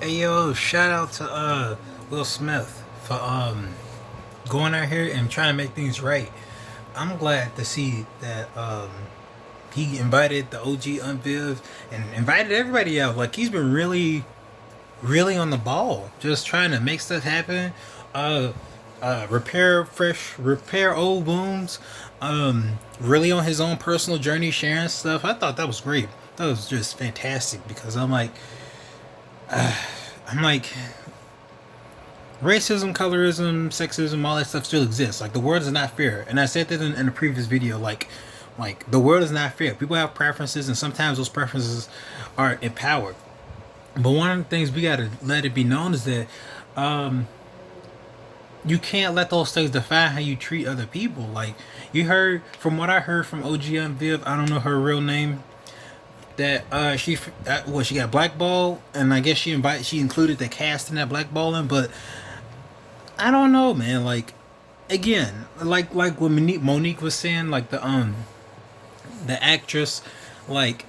Hey yo, shout out to Will Smith for going out here and trying to make things right. I'm glad to see that he invited the OG Unviv and invited everybody out. Like he's been really on the ball, just trying to make stuff happen. Uh, repair old wounds. Really on his own personal journey, sharing stuff. I thought that was great. That was just fantastic because I'm like, racism, colorism, sexism, all that stuff still exists. Like the world is not fair, and I said that in a previous video. Like the world is not fair. People have preferences, and sometimes those preferences are empowered. But one of the things we gotta let it be known is that um, you can't let those things define how you treat other people. Like you heard from what I heard from OG Viv. I don't know her real name. That she got blackballed, and I guess she included the cast in that blackballing, but I don't know, man. Like again, like what Monique was saying, like the actress, like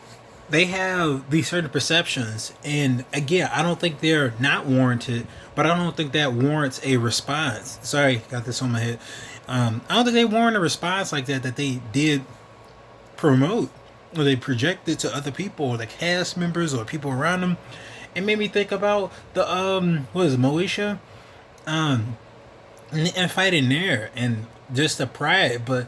they have these certain perceptions, and again, I don't think they're not warranted, but I don't think that warrants a response. Sorry, got this on my head. I don't think they warrant a response like that they did promote or they projected to other people or the cast members or people around them. It made me think about the what is it, Moesha? Um and fighting there and just the pride, but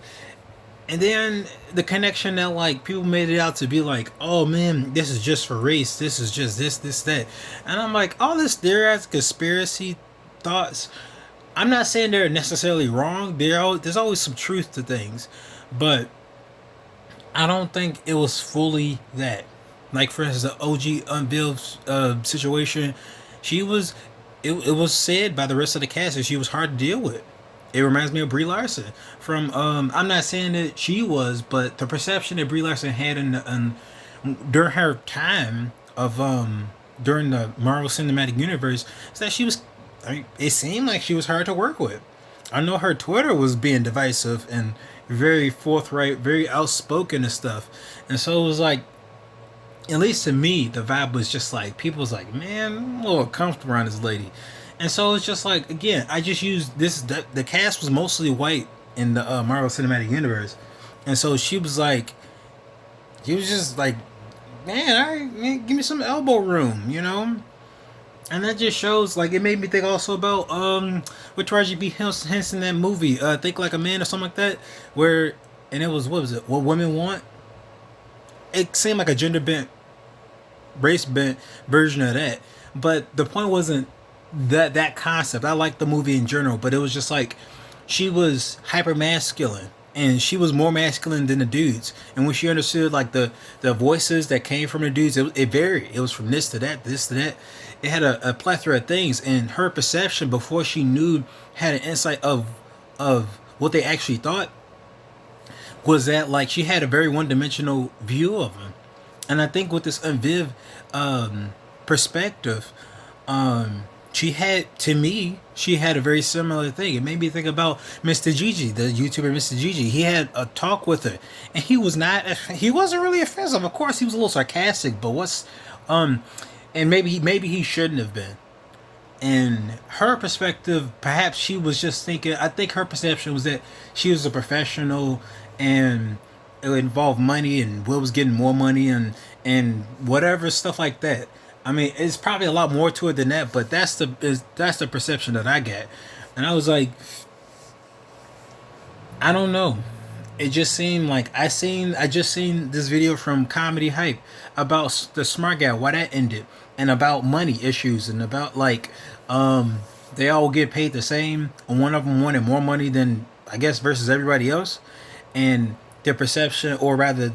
and then the connection that like people made it out to be like, oh man, this is just for race, this is just this that, and I'm like, all this theorized conspiracy thoughts. I'm not saying they're necessarily wrong. There's always some truth to things, but I don't think it was fully that. Like for instance, the OG Unveiled situation, she was. It was said by the rest of the cast that she was hard to deal with. It reminds me of Brie Larson from. I'm not saying that she was, but the perception that Brie Larson had during her time of during the Marvel Cinematic Universe is that she was. I mean, it seemed like she was hard to work with. I know her Twitter was being divisive and very forthright, very outspoken and stuff. And so it was like, at least to me, the vibe was just like, people was like, man, I'm a little comfortable around this lady. And so it's just like, again, I just used this, the cast was mostly white in the Marvel Cinematic Universe. And so she was just like, man, all right, man, give me some elbow room, you know? And that just shows, like, it made me think also about with Taraji B. Henson, that movie, Think Like a Man or something like that, where, and it was, what was it, What Women Want? It seemed like a gender bent, race bent version of that. But the point wasn't that concept. I liked the movie in general, but it was just like, she was hyper masculine. And she was more masculine than the dudes. And when she understood like the voices that came from the dudes, it varied. It was from this to that, this to that. It had a plethora of things, and her perception before she knew had an insight of what they actually thought was that like she had a very one dimensional view of them. And I think with this Unviv perspective, she had, to me, she had a very similar thing. It made me think about Mr. Gigi, the YouTuber Mr. Gigi. He had a talk with her, and he wasn't really offensive. Of course, he was a little sarcastic, but um, and maybe he shouldn't have been. In her perspective, perhaps she was just thinking. I think her perception was that she was a professional, and it involved money, and Will was getting more money, and whatever stuff like that. I mean, it's probably a lot more to it than that, but that's the perception that I get, and I was like, I don't know. It just seemed like I just seen this video from Comedy Hype about the smart guy, why that ended, and about money issues, and about like they all get paid the same, and one of them wanted more money than, I guess, versus everybody else, and their perception, or rather,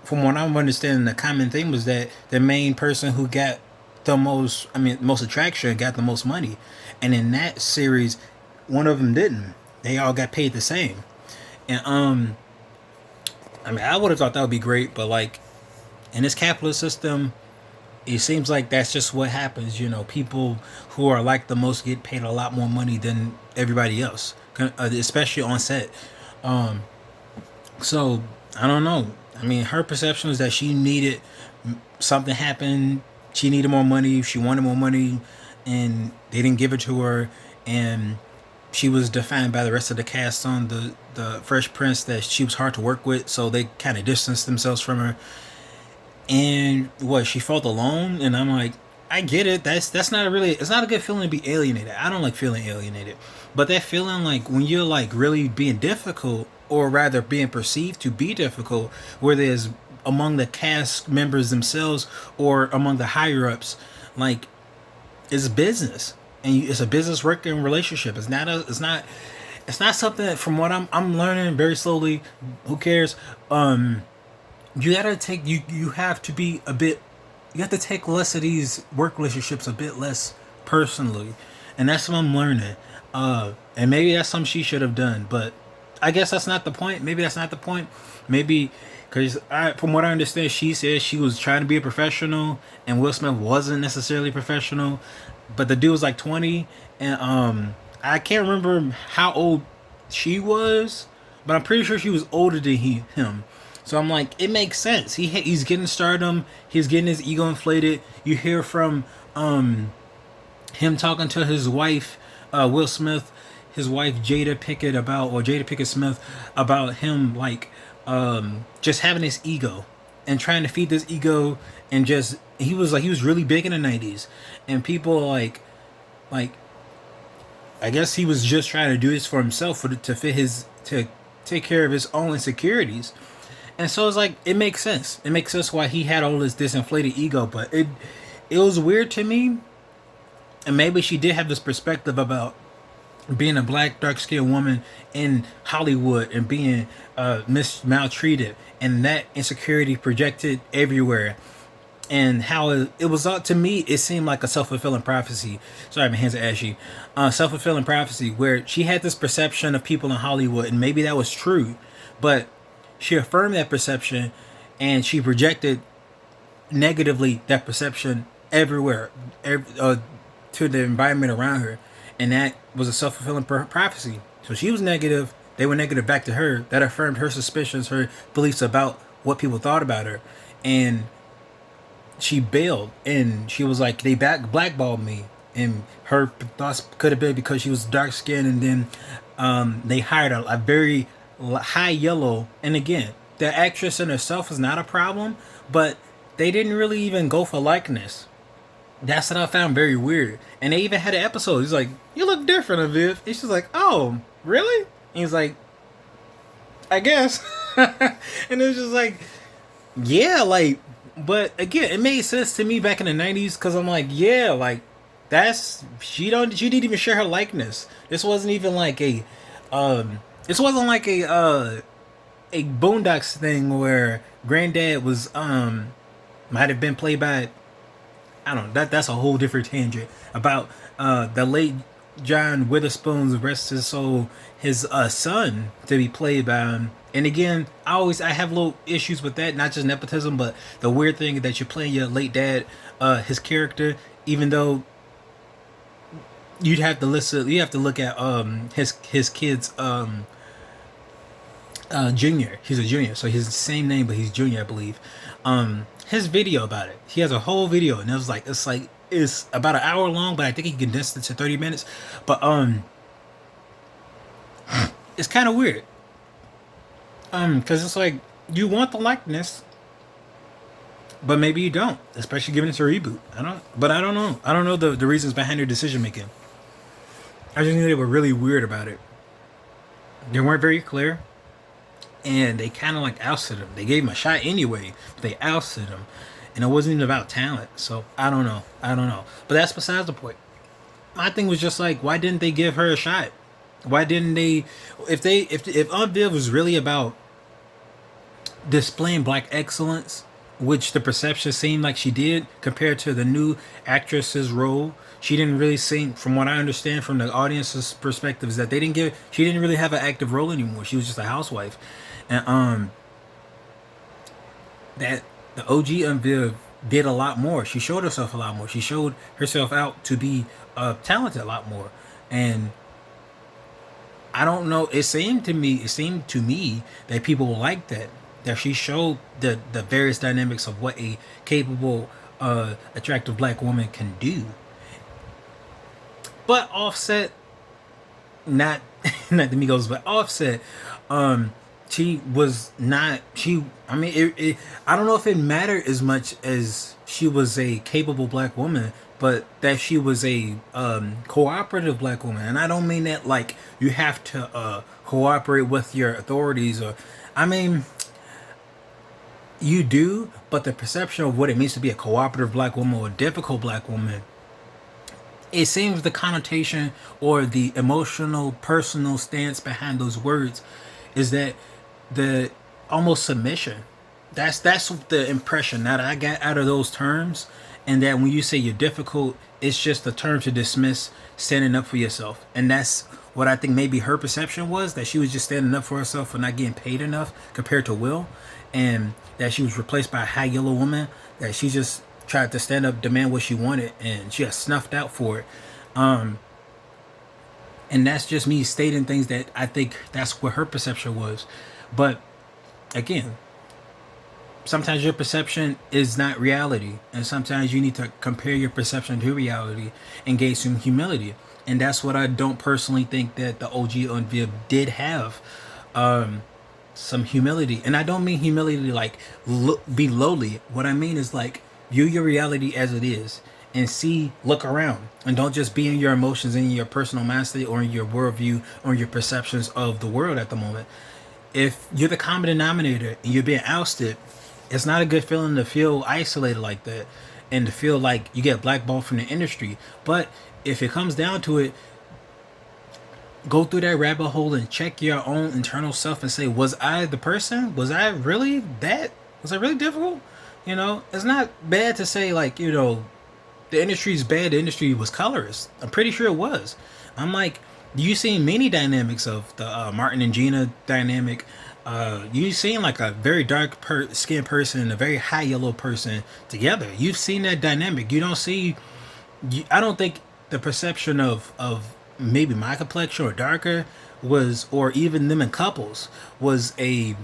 from what I'm understanding, the common thing was that the main person who got the most, I mean, most attraction got the most money, and in that series, one of them didn't. They all got paid the same, and I mean, I would have thought that would be great, but like in this capitalist system, it seems like that's just what happens. You know, people who are like the most get paid a lot more money than everybody else, especially on set. Um, so I don't know. I mean, her perception was that she needed something happen she needed more money. She wanted more money, and they didn't give it to her. And she was defined by the rest of the cast on the Fresh Prince that she was hard to work with. So they kind of distanced themselves from her. And what, she felt alone, and I'm like, I get it. That's not a really. It's not a good feeling to be alienated. I don't like feeling alienated, but that feeling like when you're like really being difficult, or rather being perceived to be difficult, whether it's among the cast members themselves or among the higher ups, like it's business, and it's a business working relationship. It's not a. It's not. It's not something that, from what I'm learning very slowly. Who cares? You gotta take you have to be a bit, you have to take less of these work relationships a bit less personally, and that's what I'm learning. And maybe that's something she should have done, but I guess that's not the point. Maybe that's not the point. Maybe because from what I understand, she said she was trying to be a professional, and Will Smith wasn't necessarily professional, but the dude was like 20, and I can't remember how old she was, but I'm pretty sure she was older than him. So I'm like, it makes sense. He's getting stardom. He's getting his ego inflated. You hear from him talking to his wife, Will Smith, his wife Jada Pickett Smith, about him like just having this ego and trying to feed this ego, and just he was really big in the '90s, and people like I guess he was just trying to do this for himself, to take care of his own insecurities. And so it's like, it makes sense. It makes sense why he had all this inflated ego, but it was weird to me. And maybe she did have this perspective about being a black dark skinned woman in Hollywood and being maltreated, and that insecurity projected everywhere, and how it was to me, it seemed like a self-fulfilling prophecy. Sorry, my hands are ashy. Self-fulfilling prophecy, where she had this perception of people in Hollywood, and maybe that was true, but she affirmed that perception, and she projected negatively that perception everywhere, to the environment around her, and that was a self-fulfilling prophecy. So she was negative, they were negative back to her. That affirmed her suspicions, her beliefs about what people thought about her, and she bailed, and she was like, they blackballed me, and her thoughts could have been because she was dark skinned, and then they hired a very high yellow, and again, the actress in herself is not a problem, but they didn't really even go for likeness. That's what I found very weird. And they even had an episode. He's like, "You look different, Aviv." And she's like, "Oh, really?" And he's like, "I guess." And it's just like, yeah, like, but again, it made sense to me back in the '90s, because I'm like, yeah, like, she didn't even share her likeness. This wasn't even like this wasn't like a Boondocks thing where Granddad was might have been played by, I don't know, that's a whole different tangent about the late John Witherspoon's, rest his soul, his son to be played by him. And again, I have little issues with that, not just nepotism, but the weird thing that you're playing your late dad, his character, even though you have to look at his kids, Junior. He's a junior, so he's the same name, but he's Junior, I believe. His video about it. He has a whole video, and it's about an hour long, but I think he condensed it to 30 minutes. But it's kind of weird. Because it's like, you want the likeness, but maybe you don't, especially given it's a reboot. I don't know. I don't know the reasons behind their decision making. I just knew they were really weird about it. They weren't very clear, and they kind of like ousted him. They gave him a shot anyway, but they ousted him, and it wasn't even about talent. So I don't know. But that's besides the point. My thing was just like, why didn't they give her a shot? Why didn't they? If Aunt Viv was really about displaying black excellence, which the perception seemed like she did compared to the new actress's role, she didn't really seem, from what I understand from the audience's perspective, is that she didn't really have an active role anymore. She was just a housewife, and that the OG Aunt Viv did a lot more. She showed herself a lot more. She showed herself out to be talented a lot more, and I don't know. It seemed to me that people liked that she showed the various dynamics of what a capable attractive black woman can do. But Offset, not not the Migos, but Offset, she was not. She, I mean, I don't know if it mattered as much as she was a capable black woman, but that she was a cooperative black woman, and I don't mean that like you have to cooperate with your authorities, or, I mean, you do, but the perception of what it means to be a cooperative black woman or a difficult black woman, it seems the connotation or the emotional personal stance behind those words is that the almost submission. That's the impression that I got out of those terms. And that when you say you're difficult, it's just a term to dismiss standing up for yourself. And that's what I think maybe her perception was, that she was just standing up for herself for not getting paid enough compared to Will, and that she was replaced by a high yellow woman, that she just tried to stand up, demand what she wanted, and she got snuffed out for it. And that's just me stating things that I think that's what her perception was. But again, sometimes your perception is not reality, and sometimes you need to compare your perception to reality and gain some humility. And that's what I don't personally think that the OG Unveiled did have. Some humility, and I don't mean humility like be lowly. What I mean is like view your reality as it is, and look around, and don't just be in your emotions, in your personal mind state, or in your worldview, or your perceptions of the world at the moment. If you're the common denominator and you're being ousted, it's not a good feeling to feel isolated like that, and to feel like you get blackballed from the industry. But if it comes down to it, go through that rabbit hole and check your own internal self and say, was I the person? Was I really that? Was I really difficult? You know, it's not bad to say, like, you know, the industry's bad, the industry was colorist. I'm pretty sure it was. I'm like, you seen many dynamics of the Martin and Gina dynamic. You seen like a very dark skinned person and a very high yellow person together. You've seen that dynamic. You don't see. I don't think the perception of maybe my complexion or darker was, or even them in couples, was a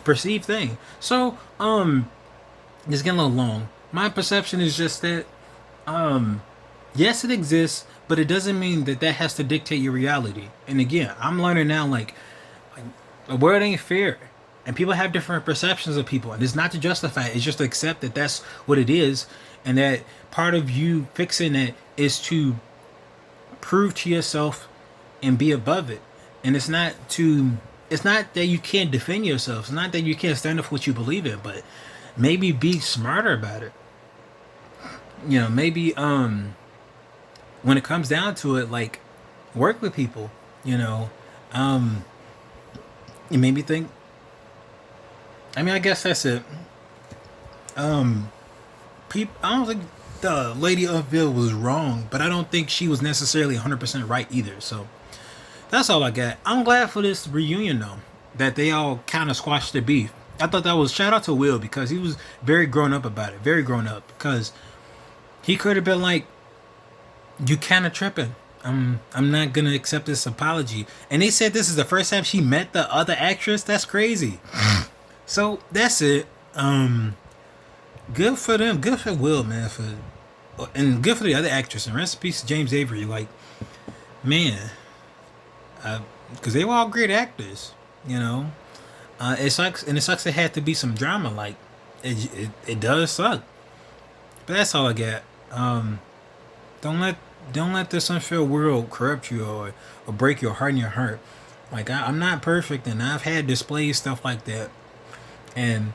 perceived thing. So it's getting a little long. My perception is just that yes, it exists, but it doesn't mean that that has to dictate your reality. And again, I'm learning now, like the world ain't fair, and people have different perceptions of people, and it's not to justify it, it's just to accept that that's what it is, and that part of you fixing it is to prove to yourself and be above it. And it's not that you can't defend yourself, it's not that you can't stand up for what you believe in, but maybe be smarter about it. You know, maybe when it comes down to it, like, work with people, you know. It made me think, I mean, I guess that's it. I don't think the Lady of Ville was wrong, but I don't think she was necessarily 100% right either. So that's all I got. I'm glad for this reunion though, that they all kind of squashed the beef. I thought that was, shout out to Will, because he was very grown up about it, very grown up, because he could have been like, you kind of tripping. I'm not gonna accept this apology. And they said this is the first time she met the other actress. That's crazy. So that's it. Good for them. Good for Will, man. And good for the other actress. And rest in peace to James Avery. Like, man, because they were all great actors. You know, it sucks, and it sucks. There had to be some drama. Like, it does suck. But that's all I got. Don't let this unfair world corrupt you, or break your heart in your heart. Like, I'm not perfect, and I've had displays, stuff like that. And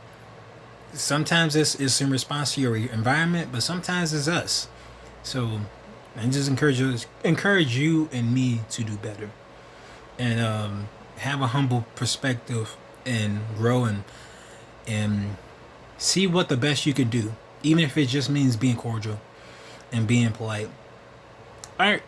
sometimes it's in response to your environment, but sometimes it's us. So I just encourage you and me to do better, and have a humble perspective, and grow, and see what the best you can do, even if it just means being cordial and being polite. All right.